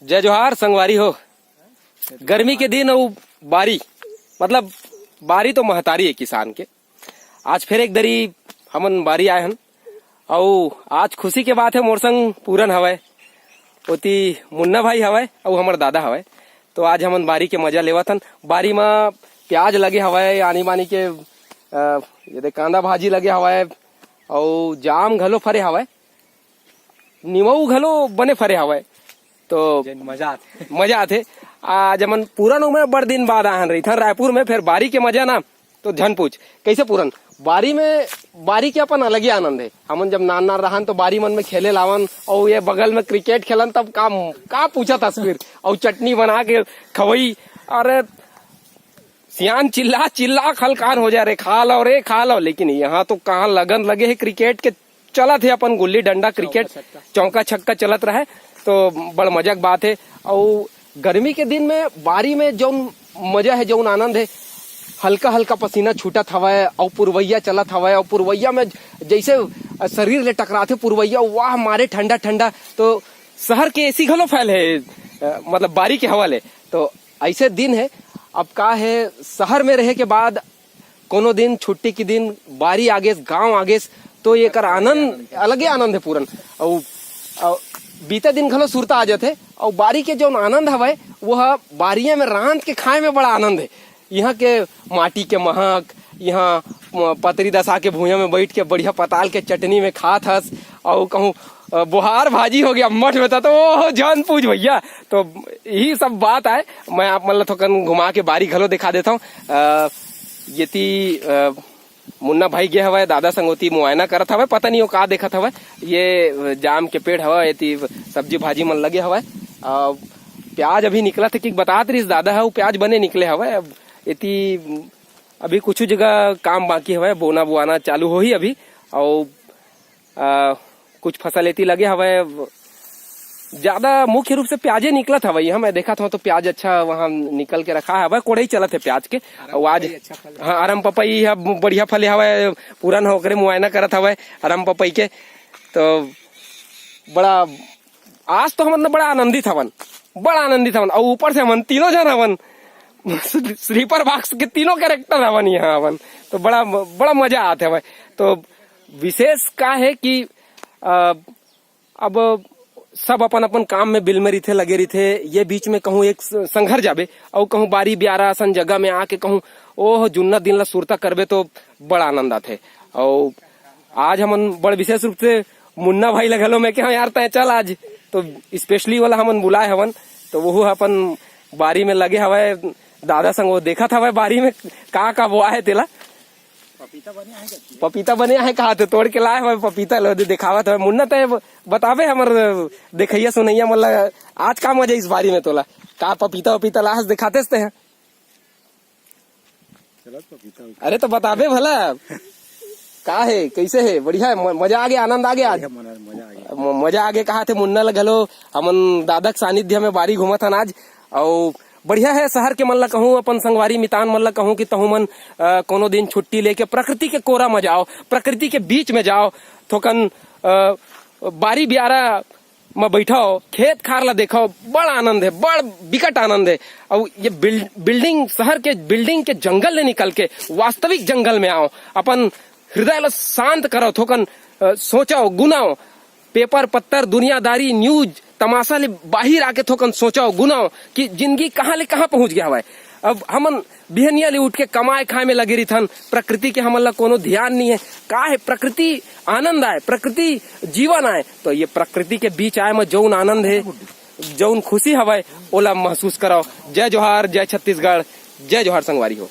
जय जोहार संगवारी हो। गर्मी के दिन और बारी मतलब बारी तो महतारी है किसान के। आज फिर एक दरी हमन बारी आए हन और आज खुशी के बात है मोर संग पूरन हवय, ओती मुन्ना भाई हवय और हमर दादा हवय। तो आज हमन बारी के मजा लेवत हन। बारी में प्याज लगे हवय, आनी बानी के ये कांदा भाजी लगे हवय और जाम घलो फरे हवय, नींबू घलो बने फरे हवय। तो मजा आथे। आज हमन पूरन में बड़ दिन बाद आहन रही था रायपुर में। फिर बारी के मजा ना तो झन पूछ कैसे पूरन बारी में। बारी के अपन अलग ही आनंद है। हमन जब नान रहन तो बारी मन में खेले लावन और ये बगल में क्रिकेट खेलन तब का पूछा तस्वीर और चटनी बना के खवई। अरे सियान चिल्ला चिल्ला खलकान हो जा रे, खा लो रे खा लो। लेकिन यहाँ तो कहाँ लगन लगे है क्रिकेट के। चलत है अपन गुल्ली डंडा क्रिकेट चौका छक्का चलत रहे तो बड़ मजा की बात है। और गर्मी के दिन में बारी में जो मजा है, जो आनंद है, हल्का हल्का पसीना छूटत हवय और पुरवैया चलत हवय और पुरवैया में जैसे शरीर ले टकराते पुरवैया, वाह मारे ठंडा ठंडा। तो शहर के एसी घलो फैल है मतलब बारी के हवा ले। तो ऐसे दिन है। अब का है शहर में रहे के बाद कोनो दिन छुट्टी के दिन बारी आगे गांव आगे तो ये कर आनंद अलगे आनंद है पूरन। और बीते दिन घलो सुरता आ जाते और बारी के जो आनंद हवय वह बारिया में रांध के खाए में बड़ा आनंद है। यहाँ के माटी के महक, यहाँ पतरी दसा के भूया में बैठ के बढ़िया पताल के चटनी में खात हस और कहूँ बुहार भाजी हो गया मठ में तो जान पूछ भैया। तो यही सब बात है। मैं आप मतलब थोकन घुमा के बारी घलो दिखा देता हूँ। ये मुन्ना भाई गया हवा दादा संगोती मुआयना करत हवा, पता नहीं वो का देखत हवा। ये जाम के पेड़ हवा, ये सब्जी भाजी मन लगे हवा। प्याज अभी निकला था कि बतात रही दादा है वो प्याज बने निकले हवा। इति अभी कुछ जगह काम बाकी हवा, बोना बुआना चालू हो ही अभी। और कुछ फसल इति लगे हवा। ज्यादा मुख्य रूप से प्याजे निकलत हवा। यहाँ मैं देखा था तो प्याज अच्छा वहाँ निकल के रखा है, कोड़े ही चलत है प्याज के। और आज हाँ आराम पपई बढ़िया फले हवा, पूरन होकर मुआयना करत हवा आराम पपई के। तो बड़ा आज तो हमन बड़ा आनंदित हवन, बड़ा आनंदित हवन। और ऊपर से हमन तीनों जन हवन स्लीपर बॉक्स के तीनों कैरेक्टर हवन यहाँ हवन। तो बड़ा बड़ा मजा आते हवा। तो विशेष का है कि अब सब अपन अपन काम में बिल में रिथे लगे रिथे। ये बीच में कहूँ एक संघर जाबे और कहूँ बारी ब्यारा असन जगह में आके कहूँ ओह जुन्ना दिन ला सुरता करबे तो बड़ा आनंद आते। और आज हमन बड़ विशेष रूप से मुन्ना भाई लगलो मैं कि हाँ यार तय चल आज तो स्पेशली वाला हमन बुलाए हवन। तो वो अपन बारी में लगे हवाए दादा संग वो देखा था बारी में का वो आए तेला पपीता बने है कहा तो तोड़ के लाए हुए पपीता लो दिखावत है। मुन्ना तय बतावे हमर देखैया सुनैया मतलब आज का मजा इस बारी में तोला का पपीता वपीता लास दिखाते हैं। अरे तो बतावे भला का है कैसे है, बढ़िया है, मजा आ गया, आनंद आ गया। आज मजा आ गया कहा थे मुन्ना लगलो हमन दादा के सानिध्य में बारी घूमत हन आज। और बढ़िया है शहर के मन ला कहूँ अपन संगवारी मितान मन ला कहूँ कि तहु मन कोनो दिन छुट्टी लेके प्रकृति के कोरा में जाओ, प्रकृति के बीच में जाओ, थोकन बारी ब्यारा में बैठो, खेत खार ला देखो, बड़ा आनंद है, बड़ बिकट आनंद है। और ये बिल्डिंग शहर के बिल्डिंग के जंगल ले निकल के वास्तविक जंगल में आओ, अपन हृदय ला शांत करो, थोकन सोचो गुनाओ, पेपर पत्तर दुनियादारी न्यूज तमाशा ले बाहर आके थोकन सोचो गुनाओ कि जिंदगी कहाँ ले कहाँ पहुंच गया हवा। अब हमन बिहनिया ले उठ के कमाए खाए में लगे रही थन, प्रकृति के हमन ला कोनो ध्यान नहीं है। का है प्रकृति आनंद आए, प्रकृति जीवन आए। तो ये प्रकृति के बीच आए में जौन आनंद है, जौन खुशी हवा ओला महसूस करो। जय जोहार, जय छत्तीसगढ़, जय जोहार संगवारी हो।